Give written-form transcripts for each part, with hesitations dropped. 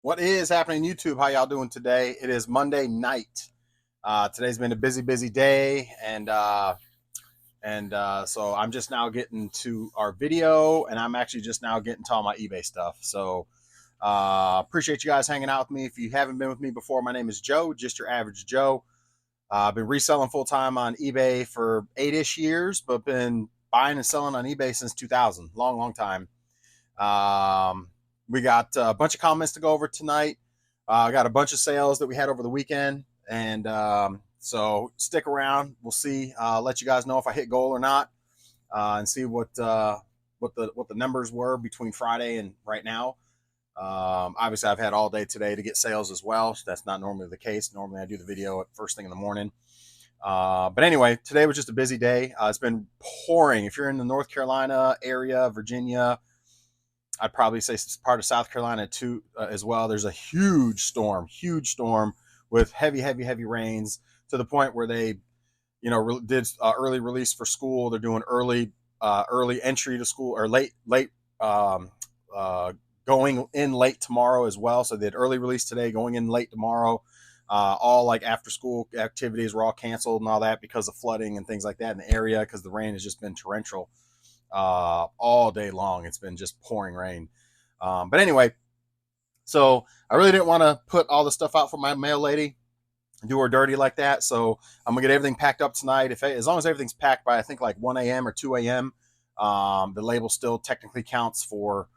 What is happening, YouTube? How y'all doing today? It is Monday night. Today's been a busy day, and so I'm just now getting to our video, and I'm actually just now getting to all my eBay stuff. So appreciate you guys hanging out with me. If you haven't been with me before, my name is Joe, just your average Joe. I've been reselling full time on eBay for 8-ish years, but been buying and selling on eBay since 2000. Long time. Um, we got a bunch of comments to go over tonight. I got a bunch of sales that we had over the weekend, and so stick around. We'll see. Let you guys know if I hit goal or not, and see what the numbers were between Friday and right now. Obviously, I've had all day today to get sales as well. So that's not normally the case. Normally, I do the video at first thing in the morning. But anyway, today was just a busy day. It's been pouring. If you're in the North Carolina area, Virginia, I'd probably say it's part of South Carolina too, as well. There's a huge storm with heavy rains to the point where they, did early release for school. They're doing early entry to school, or late um, going in late tomorrow as well. So they had early release today, going in late tomorrow. All like after school activities were all canceled and all that because of flooding and things like that in the area, because the rain has just been torrential all day long. It's been just pouring rain. But anyway, so I really didn't want to put all the stuff out for my mail lady, do her dirty like that. So I'm gonna get everything packed up tonight. As long as everything's packed by I think like 1 a.m. or 2 a.m., the label still technically counts for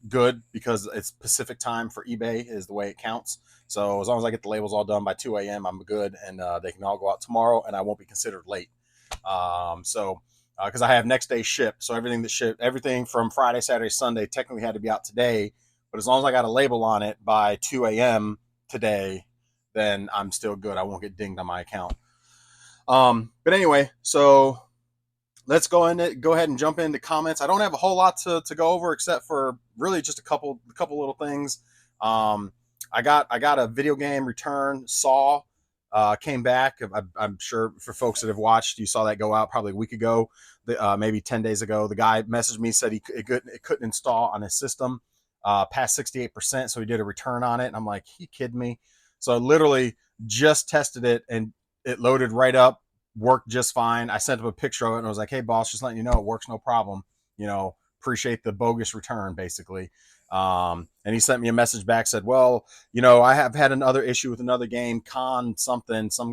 good, because it's Pacific time for eBay is the way it counts. So as long as I get the labels all done by 2 a.m., I'm good, and they can all go out tomorrow, and I won't be considered late. Because I have next day ship, so everything from Friday, Saturday, Sunday technically had to be out today. But as long as I got a label on it by 2 a.m. today, then I'm still good. I won't get dinged on my account. But anyway, so let's go ahead and jump into comments. I don't have a whole lot to go over, except for really just a couple little things. I got a video game return. Saw came back. I'm sure for folks that have watched, you saw that go out probably a week ago, maybe 10 days ago. The guy messaged me, said it couldn't install on his system past 68%, so he did a return on it. And I'm like, you kidding me? So I literally just tested it, and it loaded right up, worked just fine. I sent him a picture of it, and I was like, hey, boss, just letting you know it works, no problem. Appreciate the bogus return, basically. And he sent me a message back, said, well, I have had another issue with another game, some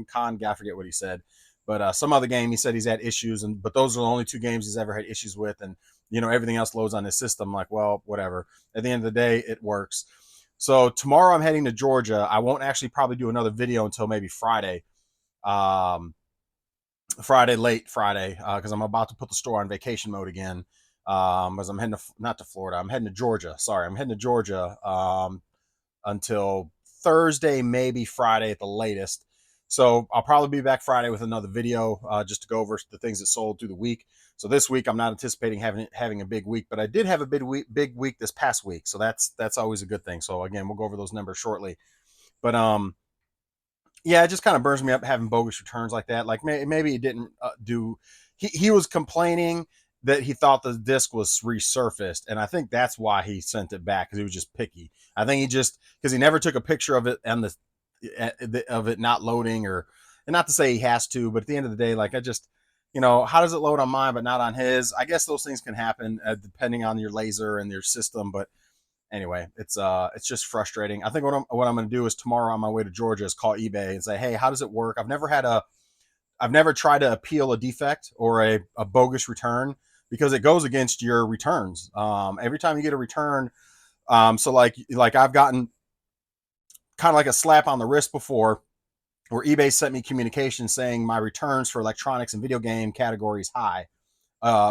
con guy, I forget what he said, but some other game, he said he's had issues, but those are the only two games he's ever had issues with, and everything else loads on his system. I'm like, well, whatever. At the end of the day, it works. So tomorrow I'm heading to Georgia. I won't actually probably do another video until maybe Friday. Late Friday, because I'm about to put the store on vacation mode again. As I'm heading not to Florida, I'm heading to Georgia. Sorry, I'm heading to Georgia until Thursday, maybe Friday at the latest. So I'll probably be back Friday with another video just to go over the things that sold through the week. So this week I'm not anticipating having a big week, but I did have a big week this past week. So that's always a good thing. So again, we'll go over those numbers shortly. But yeah, it just kind of burns me up having bogus returns like that. Like maybe he didn't do. He was complaining that he thought the disc was resurfaced, and I think that's why he sent it back, because he was just picky. I think because he never took a picture of it and of it not loading, and not to say he has to, but at the end of the day, like I just, how does it load on mine but not on his? I guess those things can happen depending on your laser and your system, but anyway, it's just frustrating. I think what I'm going to do is tomorrow on my way to Georgia is call eBay and say, hey, how does it work? I've never tried to appeal a defect or a bogus return, because it goes against your returns. Every time you get a return, so like I've gotten kind of like a slap on the wrist before, where eBay sent me communication saying my returns for electronics and video game categories high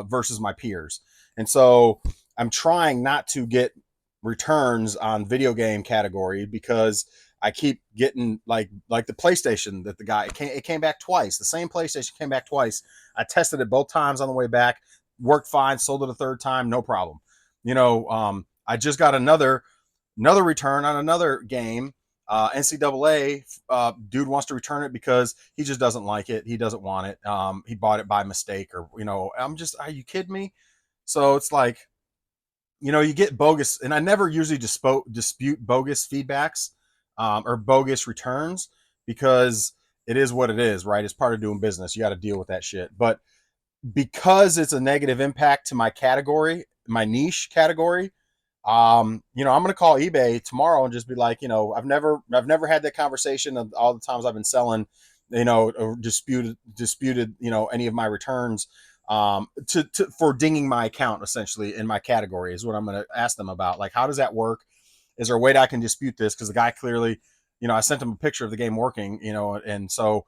versus my peers. And so I'm trying not to get returns on video game category, because I keep getting like the PlayStation that the guy, it came back twice. The same PlayStation came back twice. I tested it both times on the way back, worked fine, sold it a third time, no problem. I just got another return on another game. NCAA dude wants to return it because he just doesn't like it. He doesn't want it. He bought it by mistake, or are you kidding me? So it's like, you get bogus, and I never usually dispute bogus feedbacks or bogus returns, because it is what it is, right? It's part of doing business. You got to deal with that shit. But because it's a negative impact to my category, my niche category, I'm going to call eBay tomorrow and just be like, I've never had that conversation of all the times I've been selling, or disputed, any of my returns, for dinging my account, essentially, in my category is what I'm going to ask them about. Like, how does that work? Is there a way that I can dispute this? Because the guy clearly, I sent him a picture of the game working, and so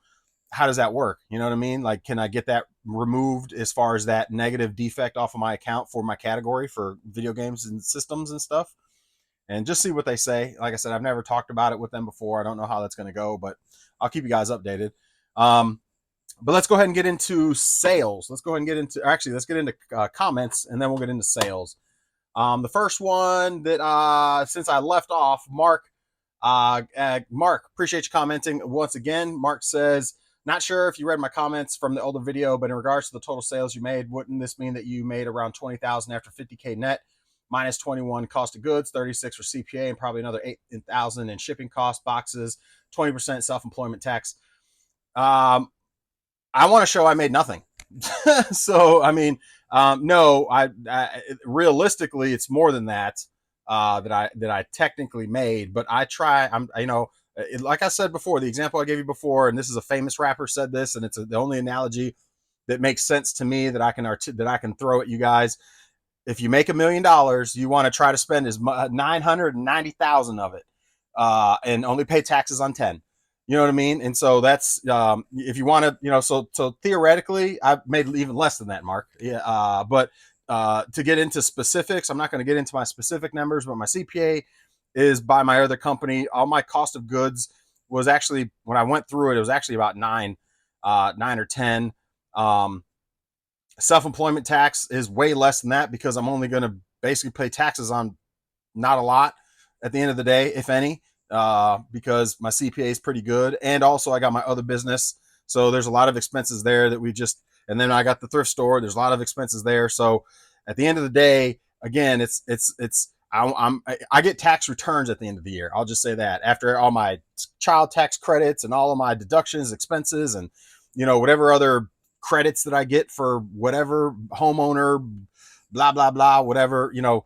how does that work? You know what I mean? Like, can I get that removed as far as that negative defect off of my account for my category for video games and systems and stuff? And just see what they say. Like I said, I've never talked about it with them before. I don't know how that's going to go, but I'll keep you guys updated. But let's go ahead and get into sales. Let's get into comments, and then we'll get into sales. The first one that, since I left off, Mark, appreciate you commenting once again. Mark says, not sure if you read my comments from the older video, but in regards to the total sales you made, wouldn't this mean that you made around 20,000 after 50K net, minus 21 cost of goods, 36 for CPA, and probably another 8,000 in shipping costs, boxes, 20% self-employment tax? I want to show I made nothing. So, I mean, no, realistically, it's more than that, that I technically made, but I try, like I said before, the example I gave you before, and this is a famous rapper said this, and it's the only analogy that makes sense to me that I can throw at you guys. If you make $1 million, you want to try to spend 990,000 of it, and only pay taxes on 10. You know what I mean? And so that's, if you want to, so theoretically, I've made even less than that, Mark. Yeah, but to get into specifics, I'm not going to get into my specific numbers, but my CPA is by my other company. All my cost of goods was actually, when I went through it was actually about 9 or 10. Self-employment tax is way less than that, because I'm only going to basically pay taxes on not a lot at the end of the day, if any, because my CPA is pretty good. And also I got my other business. So there's a lot of expenses there that and then I got the thrift store. There's a lot of expenses there. So at the end of the day, again, I get tax returns at the end of the year. I'll just say that, after all my child tax credits and all of my deductions, expenses, and, whatever other credits that I get for whatever homeowner, blah, blah, blah, whatever, I'm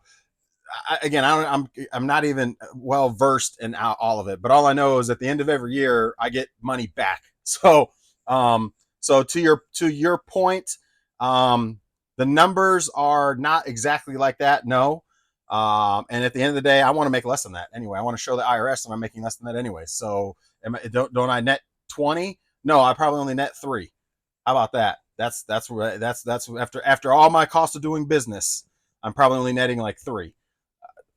not even well versed in all of it, but all I know is at the end of every year I get money back. So, to your point, the numbers are not exactly like that. No. And at the end of the day, I want to make less than that anyway. I want to show the IRS that I'm making less than that anyway. So don't I net 20? No, I probably only net 3. How about that? That's after all my cost of doing business, I'm probably only netting like 3.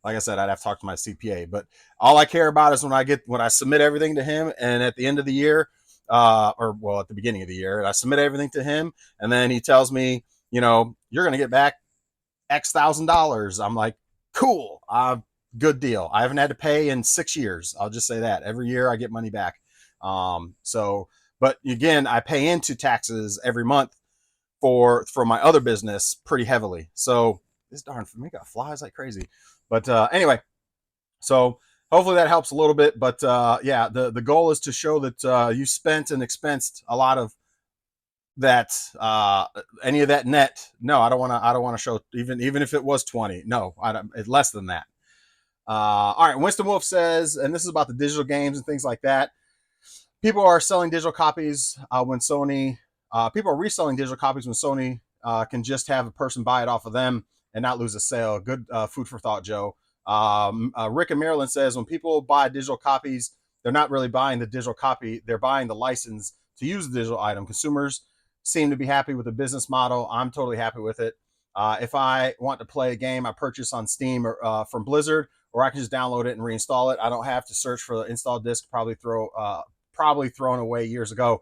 Like I said, I'd have to talk to my CPA, but all I care about is when I submit everything to him, and at the end of the year, at the beginning of the year, I submit everything to him, and then he tells me, you're going to get back X $1,000. I'm like, cool. Good deal. I haven't had to pay in 6 years. I'll just say that every year I get money back. But again, I pay into taxes every month for my other business pretty heavily. So this darn me got flies like crazy. But anyway, so hopefully that helps a little bit. But yeah, the goal is to show that you spent and expensed a lot of that, any of that net. No, I don't want to show, even if it was 20. No, it's less than that. All right, Winston Wolf says, and this is about the digital games and things like that. People are selling digital copies when Sony. People are reselling digital copies when Sony can just have a person buy it off of them and not lose a sale. Good food for thought, Joe. Rick in Maryland says, when people buy digital copies, they're not really buying the digital copy. They're buying the license to use the digital item. Consumers seem to be happy with the business model. I'm totally happy with it. If I want to play a game I purchase on Steam or from Blizzard, or I can just download it and reinstall it. I don't have to search for the install disc, probably thrown away years ago.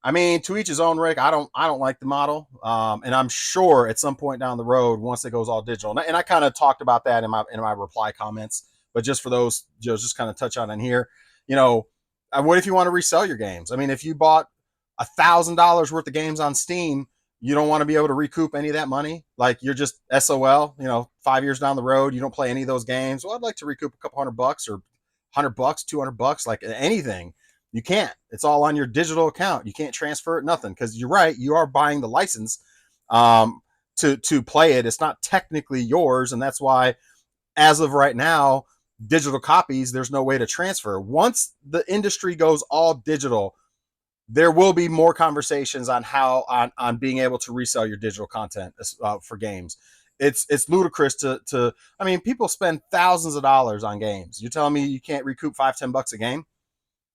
I mean, to each his own, Rick. I don't like the model, and I'm sure at some point down the road, once it goes all digital, and I kind of talked about that in my reply comments. But just for those, just kind of touch on in here. What if you want to resell your games? I mean, if you bought $1,000 worth of games on Steam, You don't want to be able to recoup any of that money. Like you're just SOL, 5 years down the road, you don't play any of those games. Well, I'd like to recoup a couple $100 or $100, $200, like anything. You can't. It's all on your digital account. You can't transfer it, nothing. Because you're right, you are buying the license to play it. It's not technically yours, and that's why, as of right now, digital copies, there's no way to transfer. Once the industry goes all digital, there will be more conversations on how on being able to resell your digital content for games. It's ludicrous to I mean, people spend thousands of dollars on games. You're telling me you can't recoup $5-10 a game,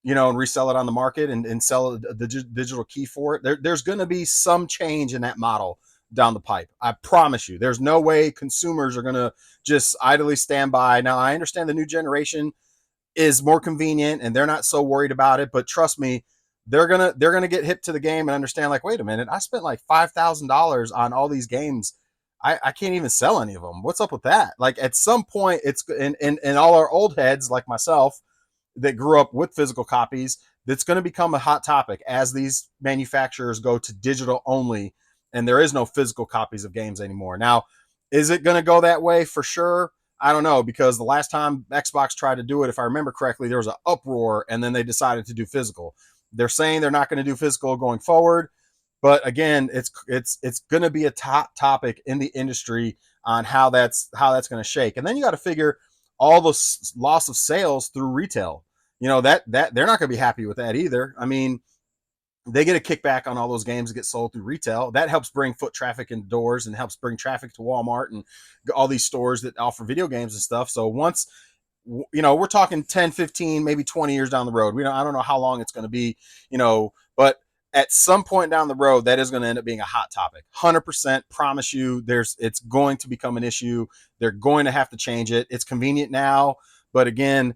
and resell it on the market and sell the digital key for it? There's going to be some change in that model down the pipe. I promise you. There's no way consumers are going to just idly stand by. Now, I understand the new generation is more convenient and they're not so worried about it, but trust me, they're gonna get hip to the game and understand, like, wait a minute, I spent like $5,000 on all these games. I can't even sell any of them. What's up with that? Like at some point, it's and all our old heads like myself that grew up with physical copies, that's going to become a hot topic as these manufacturers go to digital only, and there is no physical copies of games anymore. Now, is it going to go that way? For sure. I don't know, because the last time Xbox tried to do it, if I remember correctly, there was an uproar, and then they decided to do physical. They're saying they're not going to do physical going forward, but again, it's going to be a top topic in the industry on how that's going to shake. And then you got to figure all the loss of sales through retail. That they're not going to be happy with that either. I mean, they get a kickback on all those games that get sold through retail. That helps bring foot traffic indoors and helps bring traffic to Walmart and all these stores that offer video games and stuff. So once, we're talking 10, 15, maybe 20 years down the road. I don't know how long it's going to be, but at some point down the road, that is going to end up being a hot topic. 100% promise you, it's going to become an issue. They're going to have to change it. It's convenient now, but again,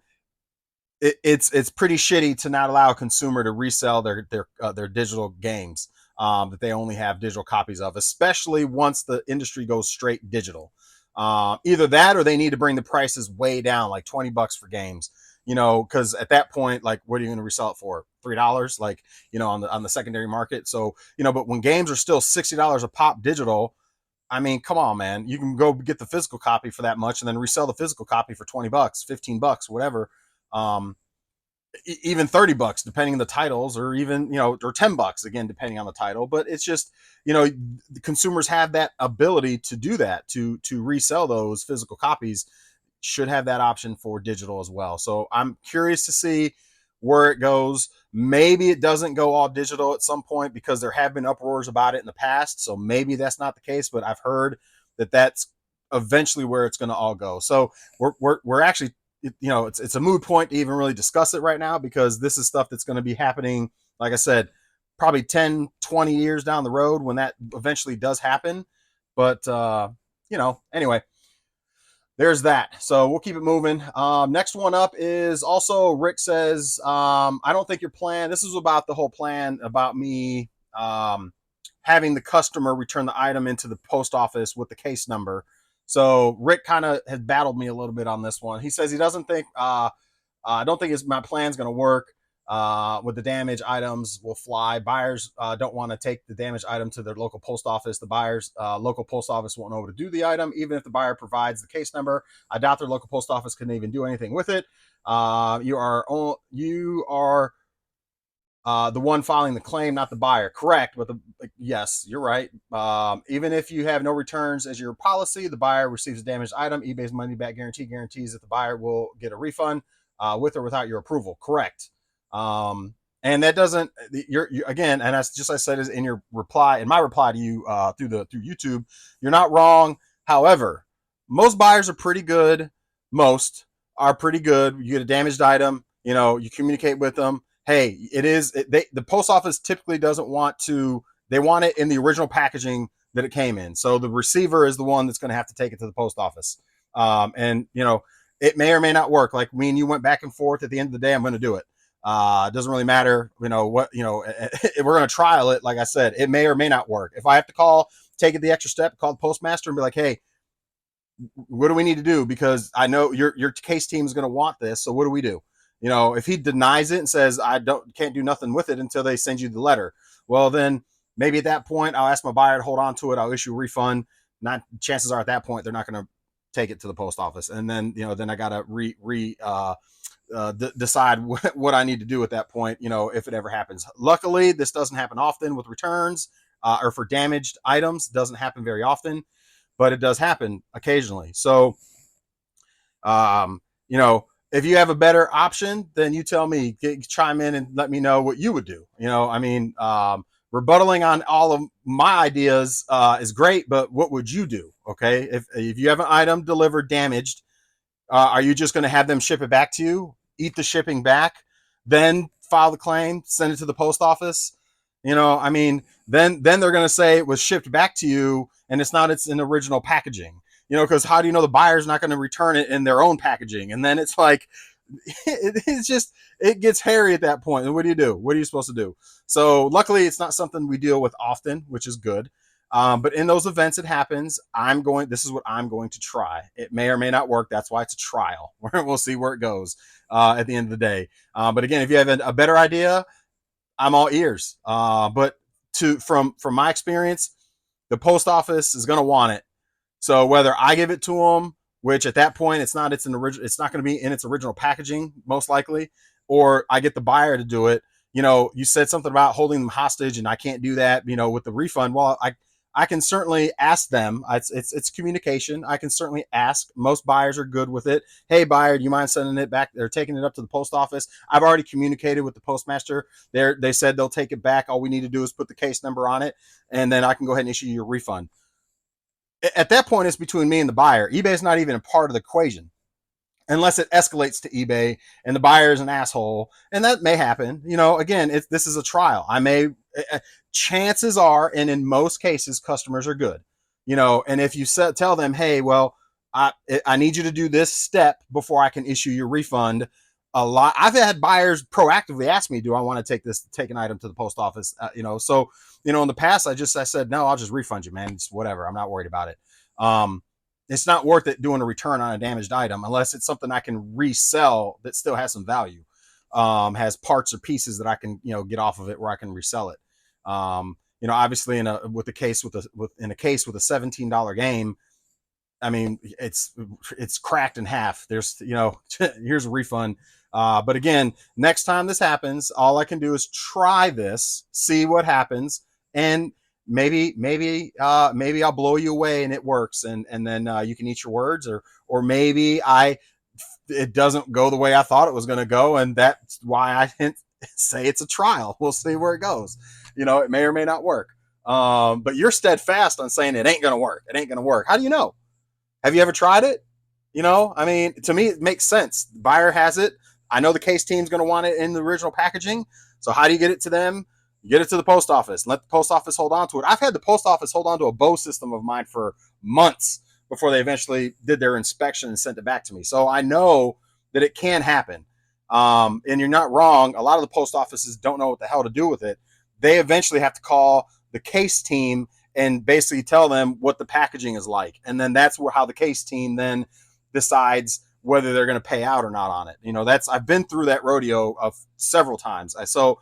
it's pretty shitty to not allow a consumer to resell their digital games that they only have digital copies of, especially once the industry goes straight digital. Either that, or they need to bring the prices way down, like $20 for games. Because at that point, like, what are you going to resell it for? $3, like, on the secondary market. So, but when games are still $60 a pop digital, I mean, come on, man. You can go get the physical copy for that much and then resell the physical copy for $20, $15, whatever. Even $30, depending on the titles, or even, or $10 again, depending on the title. But it's just, the consumers have that ability to do that, to resell those physical copies. Should have that option for digital as well. So I'm curious to see where it goes. Maybe it doesn't go all digital at some point, because there have been uproars about it in the past. So maybe that's not the case, but I've heard that that's eventually where it's going to all go. So we're actually, it's a moot point to even really discuss it right now, because this is stuff that's going to be happening, like I said, probably 10, 20 years down the road when that eventually does happen. But, anyway, there's that. So we'll keep it moving. Next one up is also Rick says, I don't think your plan, this is about the whole plan about me having the customer return the item into the post office with the case number. So Rick kind of has battled me a little bit on this one. He says he doesn't think, I don't think my plan's going to work. With the damaged items will fly. Buyers don't want to take the damaged item to their local post office. The buyer's local post office won't know what to do the item, even if the buyer provides the case number. I doubt their local post office can even do anything with it. You are the one filing the claim, not the buyer. Correct, but yes, you're right. Even if you have no returns as your policy, the buyer receives a damaged item. eBay's money back guarantee guarantees that the buyer will get a refund with or without your approval. Correct. And that doesn't, you're again, and that's just, I said, is in your reply, in my reply to you through YouTube, you're not wrong. However, most buyers are pretty good. Most are pretty good. You get a damaged item, you communicate with them. Hey, the post office typically doesn't want to, they want it in the original packaging that it came in. So the receiver is the one that's going to have to take it to the post office. And it may or may not work. Like me and you went back and forth. At the end of the day, I'm going to do it. It doesn't really matter, we're going to trial it. Like I said, it may or may not work. If I have to take it the extra step, call the postmaster and be like, hey, what do we need to do? Because I know your case team is going to want this. So what do we do? If he denies it and says, can't do nothing with it until they send you the letter, well, then Maybe at that point, I'll ask my buyer to hold on to it. I'll issue a refund. Not chances are at that point they're not going to take it to the post office, and then then I gotta decide what I need to do at that point. If it ever happens. Luckily, this doesn't happen often with returns or for damaged items. It doesn't happen very often, but it does happen occasionally. So, um, you know, if you have a better option, then you tell me. Chime in and let me know what you would do. Rebuttaling on all of my ideas is great, but what would you do? Okay, if you have an item delivered damaged, are you just going to have them ship it back to you, eat the shipping back, then file the claim, send it to the post office? Then they're going to say it was shipped back to you and it's in original packaging. Because how do you know the buyer's not going to return it in their own packaging? And then it's like, it gets hairy at that point. And what do you do? What are you supposed to do? So luckily, it's not something we deal with often, which is good. But in those events, it happens. This is what I'm going to try. It may or may not work. That's why it's a trial. We'll see where it goes at the end of the day. But again, if you have a better idea, I'm all ears. But from my experience, the post office is going to want it. So whether I give it to them, which at that point it's not going to be in its original packaging most likely, or I get the buyer to do it. You said something about holding them hostage, and I can't do that. With the refund. Well, I can certainly ask them. It's communication. I can certainly ask. Most buyers are good with it. Hey, buyer, do you mind sending it back or taking it up to the post office? I've already communicated with the postmaster. They said they'll take it back. All we need to do is put the case number on it, and then I can go ahead and issue your refund. At that point, it's between me and the buyer. eBay is not even a part of the equation unless it escalates to eBay and the buyer is an asshole, and that may happen. Again, this is a trial. Chances are, and in most cases, customers are good. And if you tell them, hey, well, I need you to do this step before I can issue your refund. I've had buyers proactively ask me, do I want to take an item to the post office? So in the past, I said, no, I'll just refund you, man. It's whatever. I'm not worried about it. It's not worth it doing a return on a damaged item unless it's something I can resell that still has some value, has parts or pieces that I can, get off of it where I can resell it. Obviously in a case with a $17 game, I mean, it's cracked in half. There's, here's a refund. But again, next time this happens, all I can do is try this, see what happens, and maybe I'll blow you away and it works, and then you can eat your words, or maybe it doesn't go the way I thought it was going to go, and that's why I didn't say it's a trial. We'll see where it goes. It may or may not work. But you're steadfast on saying it ain't going to work. It ain't going to work. How do you know? Have you ever tried it? To me, it makes sense. The buyer has it. I know the case team's going to want it in the original packaging. So how do you get it to them? You get it to the post office. Let the post office hold on to it. I've had the post office hold on to a bow system of mine for months before they eventually did their inspection and sent it back to me. So I know that it can happen. And you're not wrong. A lot of the post offices don't know what the hell to do with it. They eventually have to call the case team and basically tell them what the packaging is like. And then that's how the case team then decides whether they're going to pay out or not on it. I've been through that rodeo of several times. So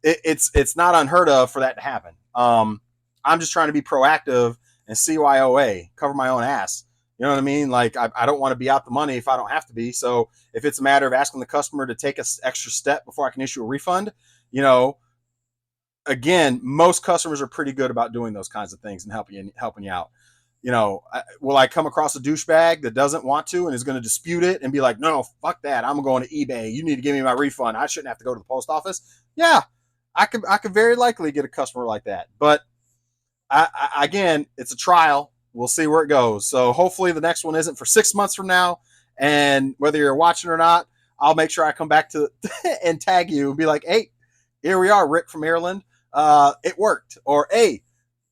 it's not unheard of for that to happen. I'm just trying to be proactive and CYOA, cover my own ass. You know what I mean? Like, I don't want to be out the money if I don't have to be. So if it's a matter of asking the customer to take an extra step before I can issue a refund, again, most customers are pretty good about doing those kinds of things and helping you out. Will I come across a douchebag that doesn't want to and is going to dispute it and be like, no, fuck that. I'm going to eBay. You need to give me my refund. I shouldn't have to go to the post office. Yeah, I could very likely get a customer like that. But again, it's a trial. We'll see where it goes. So hopefully the next one isn't for 6 months from now. And whether you're watching or not, I'll make sure I come back to and tag you and be like, hey, here we are, Rick from Maryland. It worked. Or, hey,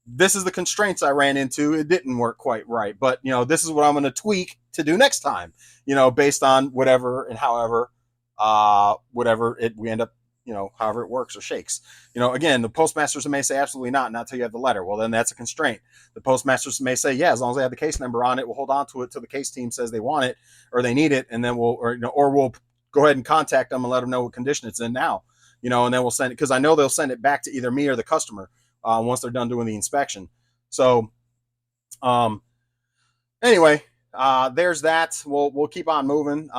this is the constraints I ran into. It didn't work quite right. But, this is what I'm going to tweak to do next time, based on whatever and however, we end up, however it works or shakes. Again, the postmasters may say absolutely not until you have the letter. Well, then that's a constraint. The postmasters may say, yeah, as long as they have the case number on it, we'll hold on to it till the case team says they want it or they need it. And then we'll go ahead and contact them and let them know what condition it's in now. And then we'll send it, because I know they'll send it back to either me or the customer. once they're done doing the inspection. So anyway, there's that. We'll keep on moving.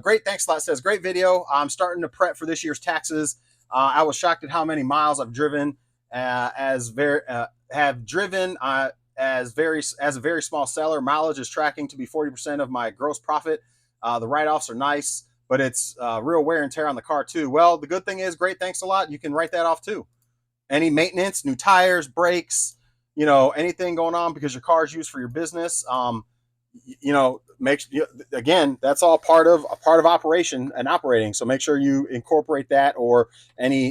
Great, thanks a lot. Says great video. I'm starting to prep for this year's taxes. I was shocked at how many miles I've driven. Have driven as a very small seller. Mileage is tracking to be 40% of my gross profit. The write-offs are nice, but it's real wear and tear on the car too. Well, the good thing is, great, thanks a lot. You can write that off too. Any maintenance, new tires, brakes, anything going on because your car is used for your business. Again, that's all part of operation and operating. So make sure you incorporate that, or any,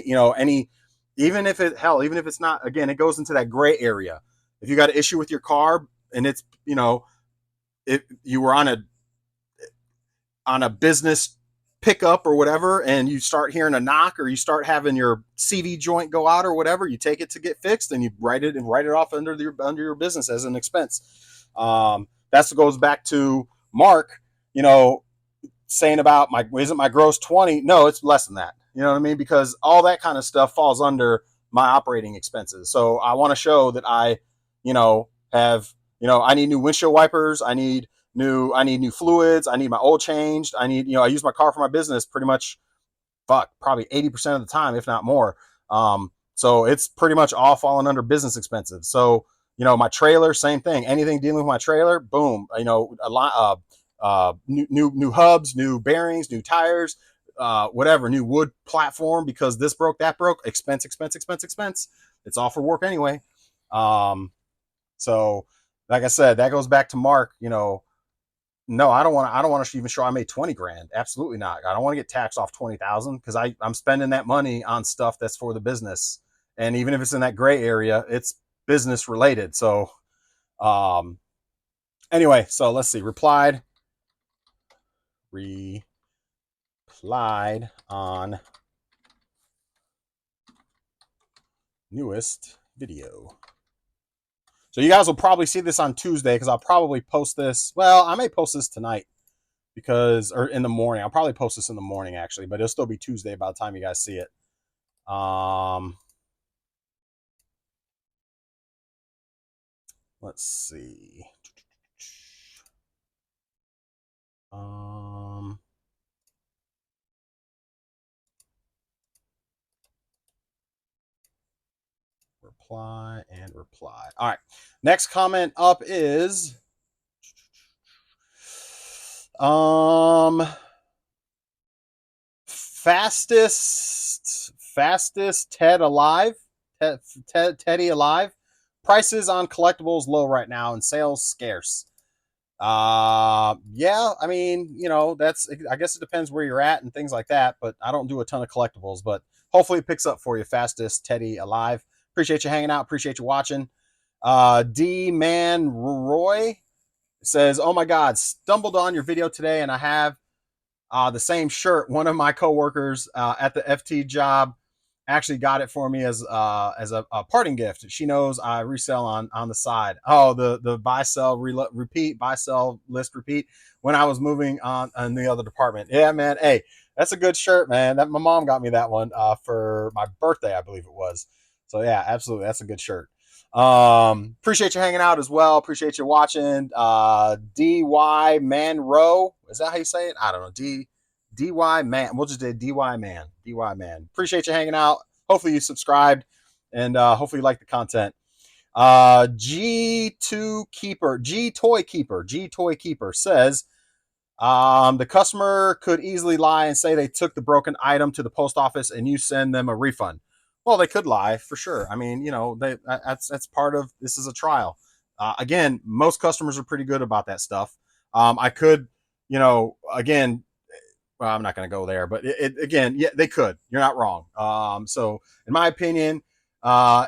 even if it's not, again, it goes into that gray area. If you got an issue with your car and it's, if you were on a business pickup or whatever, and you start hearing a knock, or you start having your CV joint go out or whatever, you take it to get fixed and you write it off under your business as an expense. That's what goes back to Mark, saying about isn't my gross 20? No, it's less than that. You know what I mean? Because all that kind of stuff falls under my operating expenses. So I want to show that I, have, I need new windshield wipers. I need new fluids. I need my oil changed. I need, I use my car for my business pretty much, probably 80% of the time, if not more. So it's pretty much all falling under business expenses. So, my trailer, same thing. Anything dealing with my trailer, boom. A lot, new hubs, new bearings, new tires, whatever, new wood platform because this broke, that broke. Expense. It's all for work anyway. So, like I said, that goes back to Mark. No, I don't want to even show I made 20 grand. Absolutely not. I don't want to get taxed off 20,000 because I'm spending that money on stuff that's for the business. And even if it's in that gray area, it's business related. So, anyway, so let's see. Replied on newest video. So you guys will probably see this on Tuesday because I'll probably post this. Well, I may post this tonight or in the morning. I'll probably post this in the morning actually, but it'll still be Tuesday by the time you guys see it. Let's see. Reply. All right. Next comment up is fastest Teddy alive. Prices on collectibles low right now and sales scarce. Yeah, I mean, I guess it depends where you're at and things like that, but I don't do a ton of collectibles, but hopefully it picks up for you. Fastest Teddy alive. Appreciate you hanging out. Appreciate you watching. D Man Roy says, oh my God, stumbled on your video today and I have the same shirt. One of my coworkers at the FT job actually got it for me as a parting gift. She knows I resell on the side. Oh, the buy sell repeat, buy sell list repeat when I was moving on in the other department. Yeah, man. Hey, that's a good shirt, man. That my mom got me that one for my birthday, I believe it was. So yeah, absolutely, that's a good shirt. Appreciate you hanging out as well. Appreciate you watching. DY Manro, is that how you say it? I don't know. DY Man. We'll just do DY Man. DY Man. Appreciate you hanging out. Hopefully you subscribed and hopefully you like the content. G Toy Keeper says the customer could easily lie and say they took the broken item to the post office and you send them a refund. Well, they could lie for sure. I mean, that's part of this is a trial. Again, most customers are pretty good about that stuff. I could, again, well, I'm not going to go there, but again, yeah, they could. You're not wrong. So, in my opinion,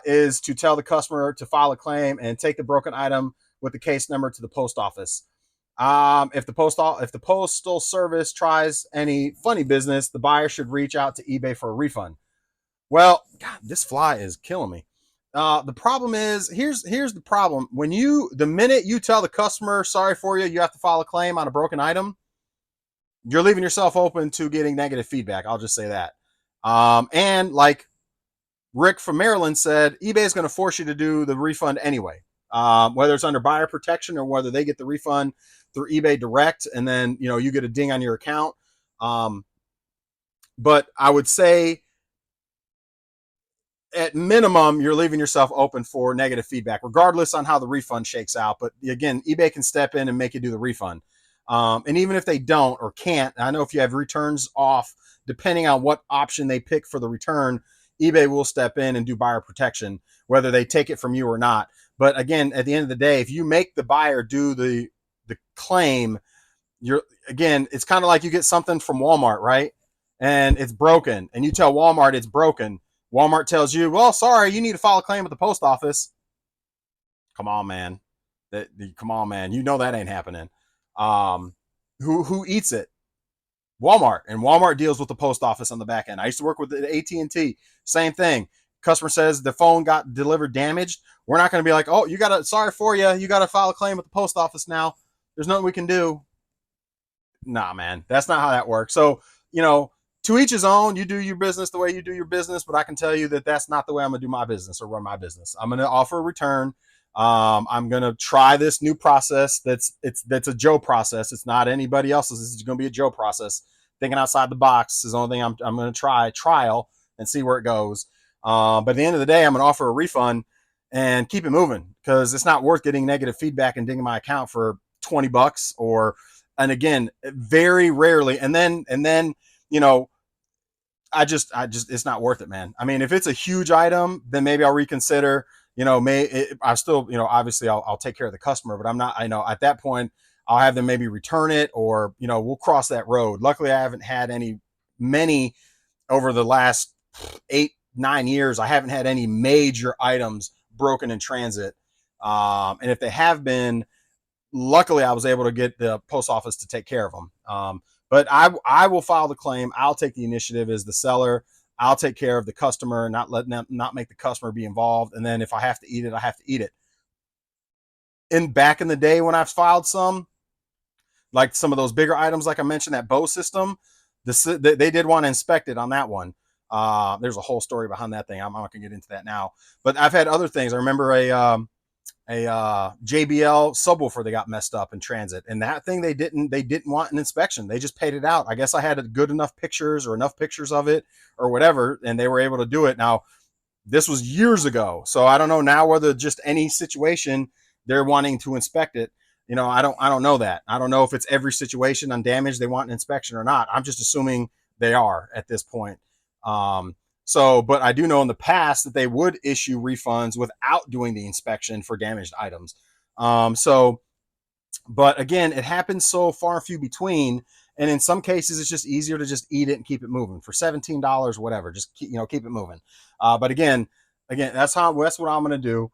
is to tell the customer to file a claim and take the broken item with the case number to the post office. If the postal service tries any funny business, the buyer should reach out to eBay for a refund. Well, God, this fly is killing me. The problem is, here's the problem. The minute you tell the customer, sorry for you have to file a claim on a broken item, you're leaving yourself open to getting negative feedback. I'll just say that. And like Rick from Maryland said eBay is going to force you to do the refund anyway, whether it's under buyer protection or whether they get the refund through eBay direct, and then you get a ding on your account. But I would say at minimum, you're leaving yourself open for negative feedback, regardless on how the refund shakes out. But again, eBay can step in and make you do the refund. And even if they don't or can't, I know if you have returns off, depending on what option they pick for the return, eBay will step in and do buyer protection, whether they take it from you or not. But again, at the end of the day, if you make the buyer do the claim, it's kind of like you get something from Walmart, right? And it's broken, and you tell Walmart it's broken. Walmart tells you, well, sorry, you need to file a claim at the post office. Come on, man. Come on, man. You know that ain't happening. Who eats it? Walmart. And Walmart deals with the post office on the back end. I used to work with the AT&T. Same thing. Customer says the phone got delivered damaged. We're not going to be like, oh, sorry for you. You got to file a claim at the post office now. There's nothing we can do. Nah, man. That's not how that works. So, to each his own. You do your business the way you do your business, but I can tell you that that's not the way I'm going to do my business or run my business. I'm going to offer a return. I'm going to try this new process. That's a Joe process. It's not anybody else's. This is going to be a Joe process. Thinking outside the box is the only thing I'm going to trial and see where it goes. But at the end of the day, I'm going to offer a refund and keep it moving, because it's not worth getting negative feedback and dinging my account for $20 and again, very rarely. And then, I just, it's not worth it, man. I mean, if it's a huge item, then maybe I'll reconsider. I still, obviously I'll take care of the customer, but I'm not. I know at that point I'll have them maybe return it, or we'll cross that road. Luckily, I haven't had many over the last 8-9 years. I haven't had any major items broken in transit, and if they have been, luckily I was able to get the post office to take care of them. But I will file the claim. I'll take the initiative as the seller. I'll take care of the customer, not make the customer be involved. And then if I have to eat it, I have to eat it. Back in the day when I've filed some, like some of those bigger items, like I mentioned, that bow system, they did want to inspect it on that one. There's a whole story behind that thing. I'm not going to get into that now. But I've had other things. I remember a JBL subwoofer, they got messed up in transit, and that thing they didn't want an inspection. They just paid it out. I guess I had good enough pictures or enough pictures of it or whatever, and they were able to do it. Now, this was years ago, so I don't know now whether just any situation they're wanting to inspect it. I don't know that. I don't know if it's every situation on damage they want an inspection or not. I'm just assuming they are at this point. But I do know in the past that they would issue refunds without doing the inspection for damaged items. But again, it happens so far and few between. And in some cases, it's just easier to just eat it and keep it moving for $17, whatever. Just keep it moving. But again, that's what I'm going to do.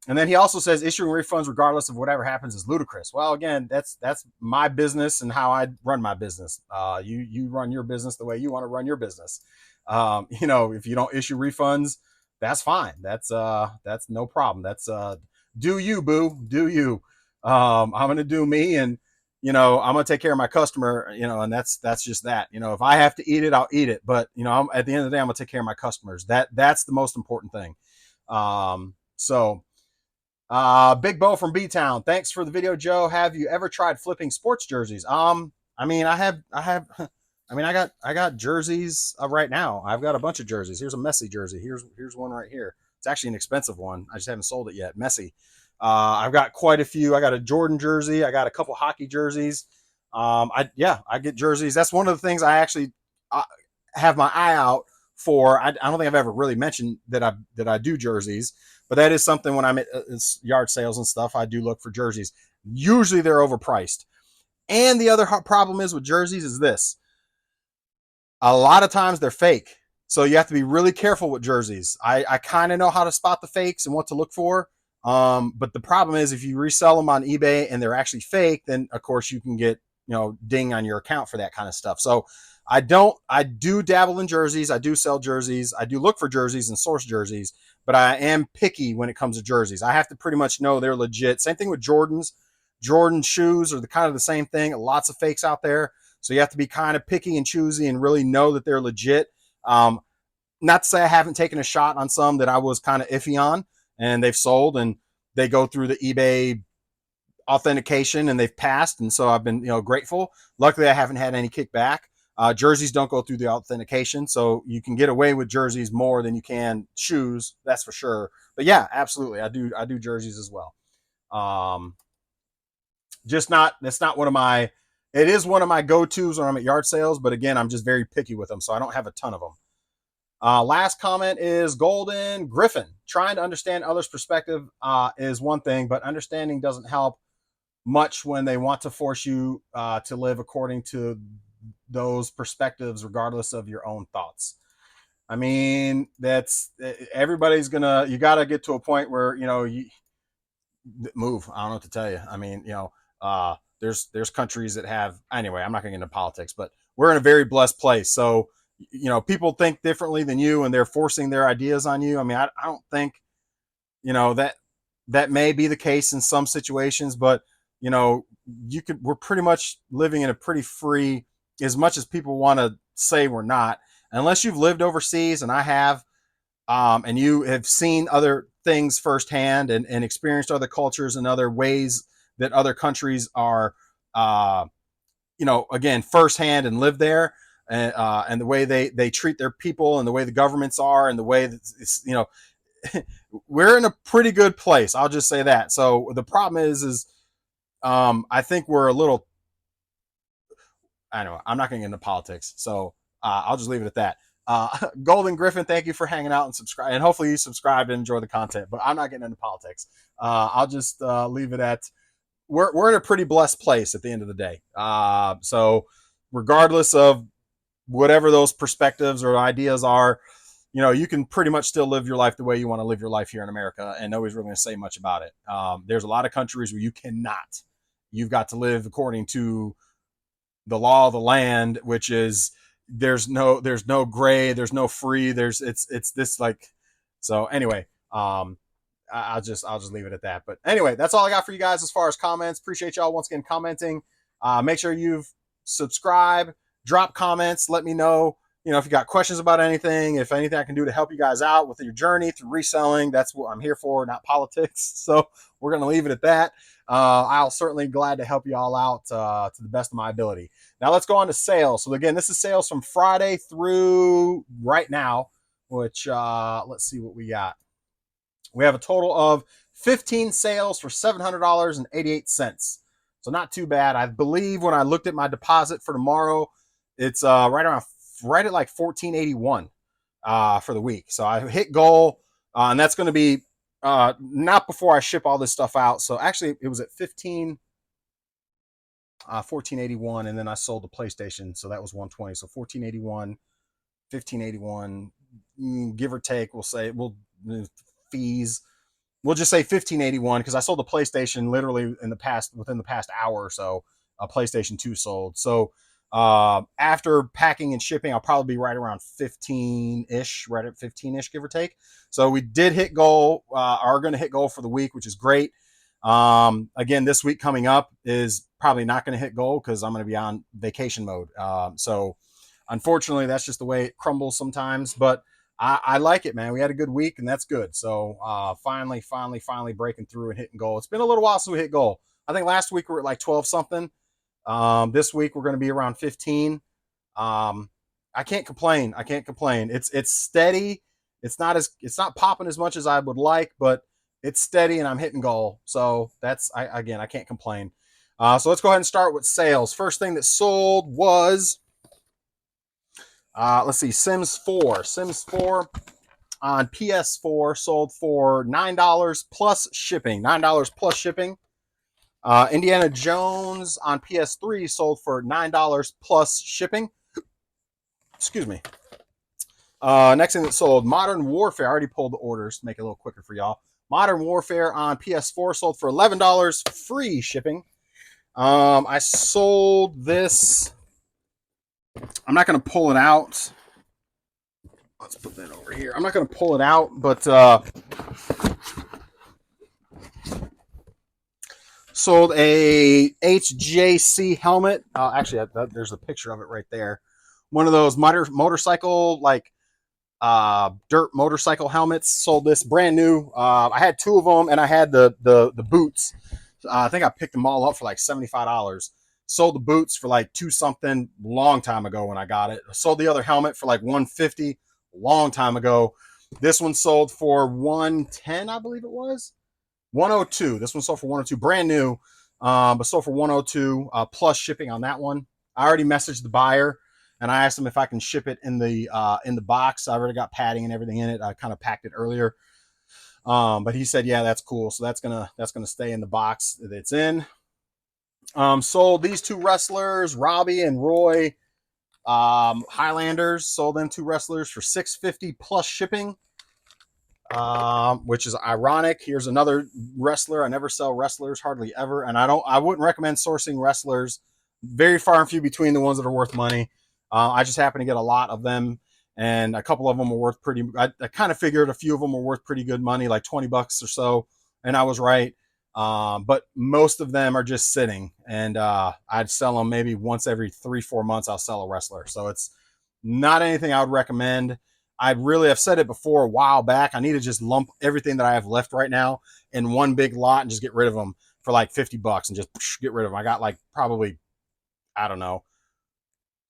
And then he also says issuing refunds regardless of whatever happens is ludicrous. Well, again, that's my business and how I run my business. You run your business the way you want to run your business. If you don't issue refunds, that's fine. That's no problem. That's do you, boo, do you. I'm gonna do me, and I'm gonna take care of my customer. And that's just that. If I have to eat it, I'll eat it. But at the end of the day, I'm gonna take care of my customers. That's the most important thing. Big Bo from B-Town. Thanks for the video, Joe. Have you ever tried flipping sports jerseys? I got jerseys right now. I've got a bunch of jerseys. Here's a Messi jersey. Here's one right here. It's actually an expensive one. I just haven't sold it yet. Messi. I've got quite a few. I got a Jordan jersey. I got a couple hockey jerseys. I get jerseys. That's one of the things I actually have my eye out for. I don't think I've ever really mentioned that I do jerseys, but that is something when I'm at yard sales and stuff, I do look for jerseys. Usually they're overpriced. And the other problem is with jerseys is this. A lot of times they're fake. So you have to be really careful with jerseys. I kind of know how to spot the fakes and what to look for. But the problem is if you resell them on eBay and they're actually fake, then of course you can get, ding on your account for that kind of stuff. So I do dabble in jerseys. I do sell jerseys. I do look for jerseys and source jerseys, but I am picky when it comes to jerseys. I have to pretty much know they're legit. Same thing with Jordans. Jordan shoes are kind of the same thing. Lots of fakes out there. So you have to be kind of picky and choosy and really know that they're legit. Not to say I haven't taken a shot on some that I was kind of iffy on, and they've sold, and they go through the eBay authentication and they've passed, and so I've been grateful. Luckily, I haven't had any kickback. Jerseys don't go through the authentication, so you can get away with jerseys more than you can shoes. That's for sure. But yeah, absolutely, I do jerseys as well. Um, just not that's not one of my. It is one of my go-tos when I'm at yard sales, but again, I'm just very picky with them, so I don't have a ton of them. Last comment is Golden Griffin. Trying to understand others' perspective is one thing, but understanding doesn't help much when they want to force you to live according to those perspectives, regardless of your own thoughts. I mean, that's everybody's gonna. You got to get to a point where you move. I don't know what to tell you. I mean, there's countries that have. Anyway, I'm not going to get into politics, but we're in a very blessed place. So, people think differently than you, and they're forcing their ideas on you. I mean, I don't think, that may be the case in some situations, but we're pretty much living in a pretty free, as much as people want to say we're not, unless you've lived overseas, and I have, and you have seen other things firsthand and experienced other cultures and other ways that other countries are, again, firsthand, and live there, and the way they treat their people, and the way the governments are, and the way that we're in a pretty good place. I'll just say that. So the problem is I think we're a little. I know I'm not going to get into politics, so I'll just leave it at that. Golden Griffin, thank you for hanging out and subscribe, and hopefully you subscribe and enjoy the content. But I'm not getting into politics. I'll just leave it at we're in a pretty blessed place at the end of the day. So regardless of whatever those perspectives or ideas are, you can pretty much still live your life the way you want to live your life here in America, and nobody's really going to say much about it. There's a lot of countries where you cannot. You've got to live according to the law of the land, which is there's no gray, there's no free, it's this like. So anyway, I'll just leave it at that. But anyway, that's all I got for you guys as far as comments. Appreciate y'all once again commenting. Make sure you've subscribed, drop comments, let me know. If you got questions about anything, if anything I can do to help you guys out with your journey through reselling, that's what I'm here for, not politics. So we're going to leave it at that. I'll certainly glad to help you all out to the best of my ability. Now let's go on to sales. So again, this is sales from Friday through right now, which let's see what we got. We have a total of 15 sales for $700.88. So not too bad. I believe when I looked at my deposit for tomorrow, it's right at like $14.81 for the week. So I hit goal, and that's going to be not before I ship all this stuff out. So actually, it was at $14.81, and then I sold the PlayStation, so that was $120. So $14.81, $15.81, give or take. Fees. We'll just say $15.81 because I sold the PlayStation literally within the past hour or so. A PlayStation 2 sold. So after packing and shipping, I'll probably be right around 15-ish, right at 15-ish, give or take. So we did hit goal, are going to hit goal for the week, which is great. Again, this week coming up is probably not going to hit goal because I'm going to be on vacation mode. So unfortunately, that's just the way it crumbles sometimes, but I like it, man. We had a good week, and that's good. So finally breaking through and hitting goal. It's been a little while since we hit goal. I think last week we were at like 12 something. This week we're going to be around 15. I can't complain. It's steady. It's not popping as much as I would like, but it's steady, and I'm hitting goal. So I can't complain. So let's go ahead and start with sales. First thing that sold was, let's see, Sims 4. Sims 4 on PS4 sold for $9 plus shipping. $9 plus shipping. Indiana Jones on PS3 sold for $9 plus shipping. Excuse me. Next thing that sold, Modern Warfare. I already pulled the orders to make it a little quicker for y'all. Modern Warfare on PS4 sold for $11 free shipping. I sold this. I'm not going to pull it out. Let's put that over here. I'm not going to pull it out, but sold a HJC helmet. Actually, there's a picture of it right there. One of those motorcycle, like, dirt motorcycle helmets. Sold this brand new. I had 2 of them, and I had the boots. I think I picked them all up for like $75. Sold the boots for like 2 something long time ago when I got it. Sold the other helmet for like 150 long time ago. This one sold for 110, I believe it was 102. This one sold for 102, brand new, but sold for 102 plus shipping on that one. I already messaged the buyer and I asked him if I can ship it in the box. I already got padding and everything in it. I kind of packed it earlier, but he said, yeah, that's cool. So that's gonna stay in the box that it's in. Sold these 2 wrestlers, Robbie and Roy Highlanders. Sold them 2 wrestlers for $650 plus shipping. Which is ironic. Here's another wrestler. I never sell wrestlers, hardly ever, and I wouldn't recommend sourcing wrestlers. Very far and few between the ones that are worth money. I just happen to get a lot of them, and a couple of them are worth pretty. I kind of figured a few of them were worth pretty good money, like $20 or so, and I was right. But most of them are just sitting, and I'd sell them maybe once every 3-4 months. I'll sell a wrestler, so it's not anything I would recommend. I've said it before a while back. I need to just lump everything that I have left right now in one big lot and just get rid of them for like $50 and just get rid of them. I got like probably, I don't know,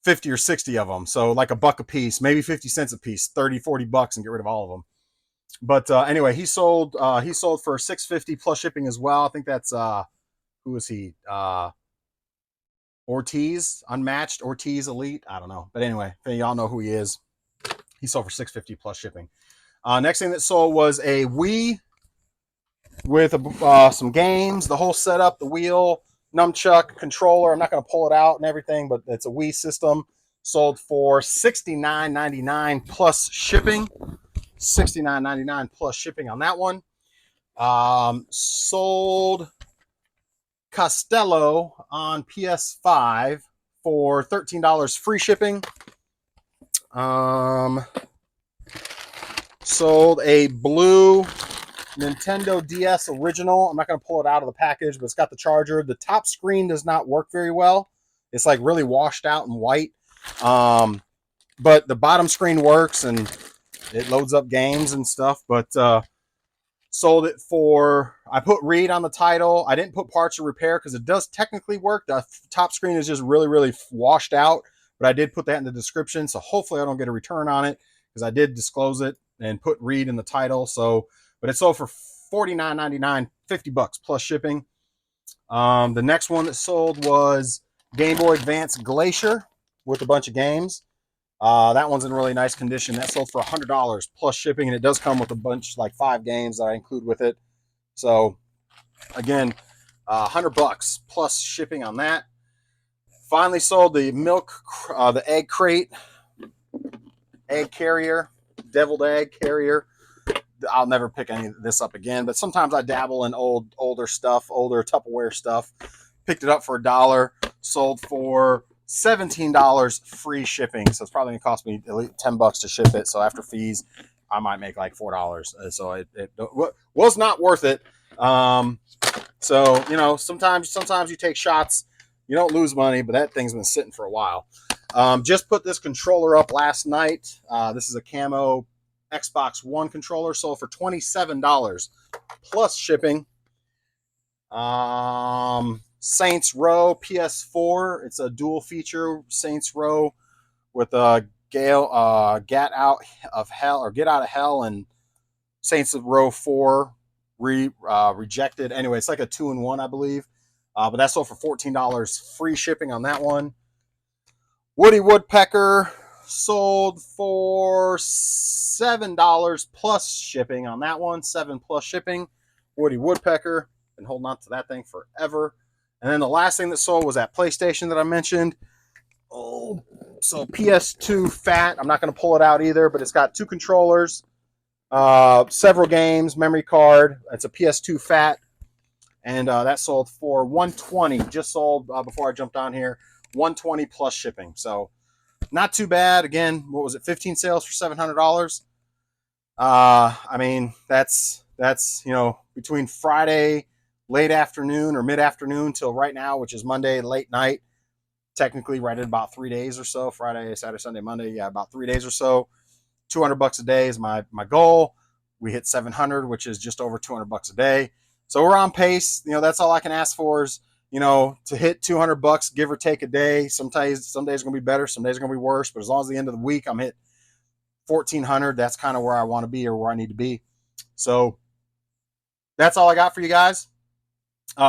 50 or 60 of them. So like $1 a piece, maybe 50 cents a piece, 30, $40 and get rid of all of them. But anyway, he sold for $650 plus shipping as well. I think that's who is he? Ortiz, Unmatched, Ortiz Elite. I don't know. But anyway, y'all know who he is. He sold for $650 plus shipping. Next thing that sold was a Wii with some games, the whole setup, the wheel, nunchuck, controller. I'm not going to pull it out and everything, but it's a Wii system. Sold for $69.99 plus shipping. $69.99 plus shipping on that one. Sold Costello on PS5 for $13 free shipping. Sold a blue Nintendo DS original. I'm not going to pull it out of the package, but it's got the charger. The top screen does not work very well. It's like really washed out and white. But the bottom screen works and it loads up games and stuff. But sold it for, I put read on the title. I didn't put parts of repair because it does technically work. The top screen is just really, really washed out. But I did put that in the description, so hopefully I don't get a return on it because I did disclose it and put read in the title. So, but it sold for $49.99, $50 plus shipping. The next one that sold was Game Boy Advance Glacier with a bunch of games. That one's in really nice condition. That sold for $100 plus shipping, and it does come with a bunch, like 5 games that I include with it. So, again, $100 plus shipping on that. Finally sold the the egg crate, egg carrier, deviled egg carrier. I'll never pick any of this up again, but sometimes I dabble in older stuff, older Tupperware stuff. Picked it up for $1, sold for $17 free shipping. So it's probably gonna cost me at least $10 to ship it. So after fees, I might make like $4. So it was not worth it. So you know, sometimes you take shots. You don't lose money, but that thing's been sitting for a while. Just put this controller up last night. This is a camo Xbox One controller, sold for $27 plus shipping. Saints Row PS4. It's a dual feature Saints Row with a Get Out of Hell and Saints Row 4 Rejected. Anyway, it's like a 2-in-1, I believe. But that sold for $14 free shipping on that one. Woody Woodpecker sold for $7 plus shipping on that one. $7 plus shipping. Woody Woodpecker. Been holding on to that thing forever. And then the last thing that sold was that PlayStation that I mentioned. Oh, so PS2 Fat. I'm not going to pull it out either, but it's got 2 controllers, several games, memory card. It's a PS2 Fat. And that sold for $120. Just sold before I jumped on here. $120 plus shipping. So not too bad. Again, what was it? 15 sales for $700. I mean, that's between Friday late afternoon or mid afternoon till right now, which is Monday late night. Technically, right at about 3 days or so. Friday, Saturday, Sunday, Monday. Yeah, about 3 days or so. 200 bucks a day is my goal. We hit 700, which is just over 200 bucks a day. So we're on pace. You know, that's all I can ask for is, you know, to hit 200 bucks, give or take a day. Some days are going to be better. Some days are going to be worse. But as long as the end of the week I'm hit 1,400, that's kind of where I want to be or where I need to be. So that's all I got for you guys.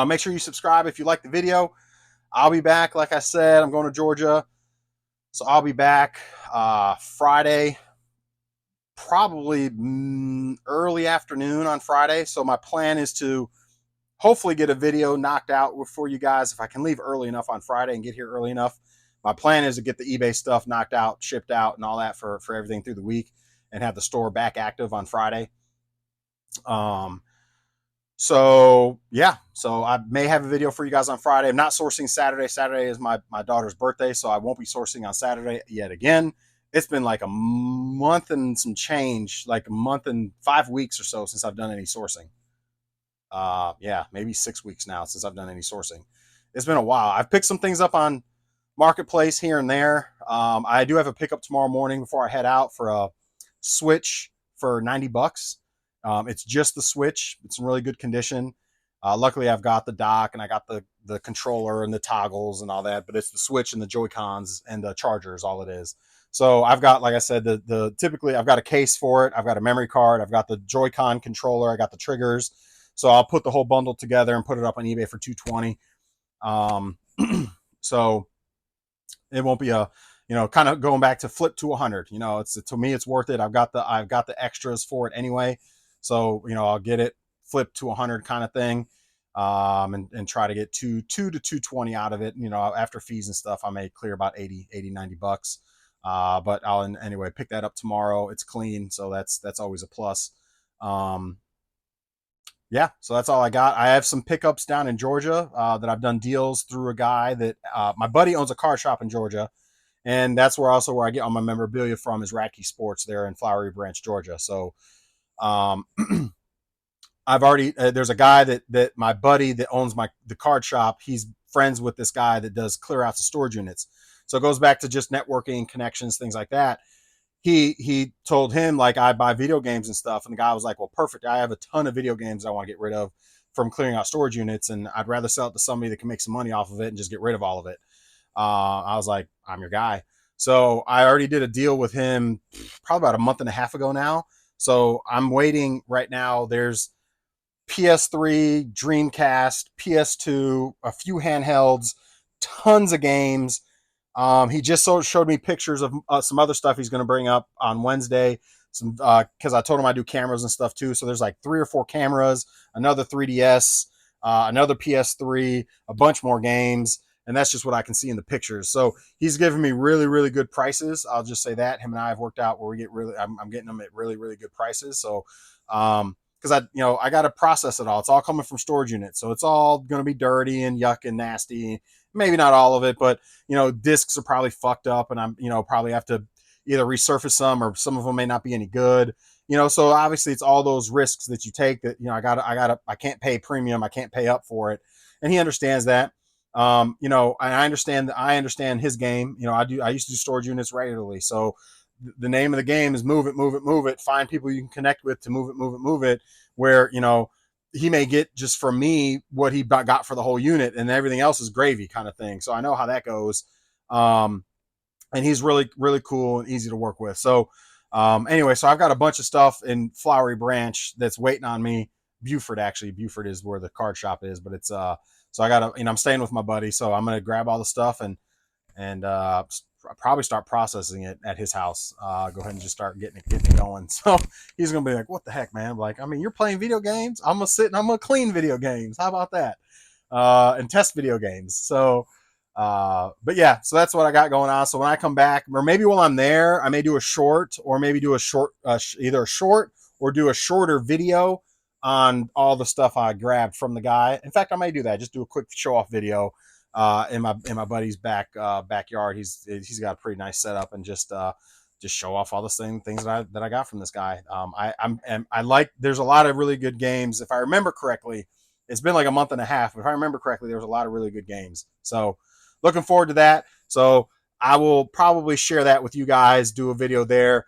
Make sure you subscribe if you like the video. I'll be back. Like I said, I'm going to Georgia. So I'll be back Friday, probably early afternoon on Friday. So my plan is to hopefully get a video knocked out for you guys. If I can leave early enough on Friday and get here early enough, my plan is to get the eBay stuff knocked out, shipped out, and all that for everything through the week and have the store back active on Friday. So yeah, so I may have a video for you guys on Friday. I'm not sourcing Saturday. Saturday is my daughter's birthday, so I won't be sourcing on Saturday yet again. It's been like a month and some change, like a month and 5 weeks or so since I've done any sourcing. Yeah, maybe 6 weeks now since I've done any sourcing. It's been a while. I've picked some things up on Marketplace here and there. I do have a pickup tomorrow morning before I head out for a Switch for 90 bucks. It's just the Switch. It's in really good condition. Luckily, I've got the dock and I got the controller and the toggles and all that, but it's the Switch and the Joy-Cons and the charger is all it is. So I've got, like I said, typically I've got a case for it. I've got a memory card. I've got the Joy-Con controller. I got the triggers. So I'll put the whole bundle together and put it up on eBay for $220. So it won't be a, you know, kind of going back to flip to 100. You know, to me it's worth it. I've got the extras for it anyway. So, you know, I'll get it flipped to 100 kind of thing, and try to get 2 to 220 out of it. You know, after fees and stuff, I may clear about 90 bucks. But I'll anyway pick that up tomorrow. It's clean, so that's always a plus. Yeah, so that's all I got. I have some pickups down in Georgia that I've done deals through a guy that my buddy owns a car shop in Georgia, and that's where I get all my memorabilia from is Radke Sports there in Flowery Branch, Georgia. So I've already there's a guy that my buddy that owns the card shop. He's friends with this guy that does clear outs of storage units. So it goes back to just networking, connections, things like that. He told him, like, I buy video games and stuff, and the guy was like, well, perfect. I have a ton of video games I want to get rid of from clearing out storage units, and I'd rather sell it to somebody that can make some money off of it and just get rid of all of it. I was like, I'm your guy. So I already did a deal with him probably about a month and a half ago now. So I'm waiting right now. There's PS3, Dreamcast, PS2, a few handhelds, tons of games. He just showed me pictures of some other stuff he's going to bring up on Wednesday. Some because I told him I do cameras and stuff too. So there's like 3 or 4 cameras, another 3DS, another PS3, a bunch more games, and that's just what I can see in the pictures. So he's giving me really, really good prices. I'll just say that him and I have worked out where we get I'm getting them at really, really good prices. So because I got to process it all. It's all coming from storage units, so it's all going to be dirty and yuck and nasty. Maybe not all of it, but discs are probably fucked up, and I'm probably have to either resurface some, or some of them may not be any good. So obviously it's all those risks that you take that I can't pay premium, I can't pay up for it, and he understands that. And I understand his game. I used to do storage units regularly, so the name of the game is move it, move it, move it. Find people you can connect with to move it, move it, move it. Where he may get just from me what he got for the whole unit, and everything else is gravy kind of thing. So I know how that goes. And he's really, really cool and easy to work with. So anyway, so I've got a bunch of stuff in Flowery Branch that's waiting on me. Buford is where the card shop is, but it's so I got I'm staying with my buddy, so I'm going to grab all the stuff and probably start processing it at his house. Go ahead and just start getting it going. So he's gonna be like, "What the heck, man?" I'm like, you're playing video games. I'm gonna sit and I'm gonna clean video games. How about that? And test video games. So, but yeah, so that's what I got going on. So when I come back, or maybe while I'm there, I may do a short, or maybe do a short, either a short or do a shorter video on all the stuff I grabbed from the guy. In fact, I may do that. Just do a quick show off video in my buddy's backyard. He's got a pretty nice setup, and just show off all the same things that I got from this guy. I like. There's a lot of really good games. If I remember correctly, it's been like a month and a half. But if I remember correctly, there was a lot of really good games. So looking forward to that. So I will probably share that with you guys. Do a video there.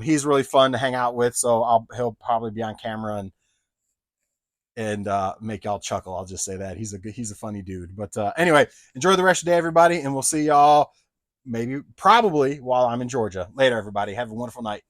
He's really fun to hang out with, so he'll probably be on camera and make y'all chuckle. I'll just say that he's a funny dude. But anyway, enjoy the rest of the day, everybody, and we'll see y'all probably while I'm in Georgia. Later, everybody. Have a wonderful night.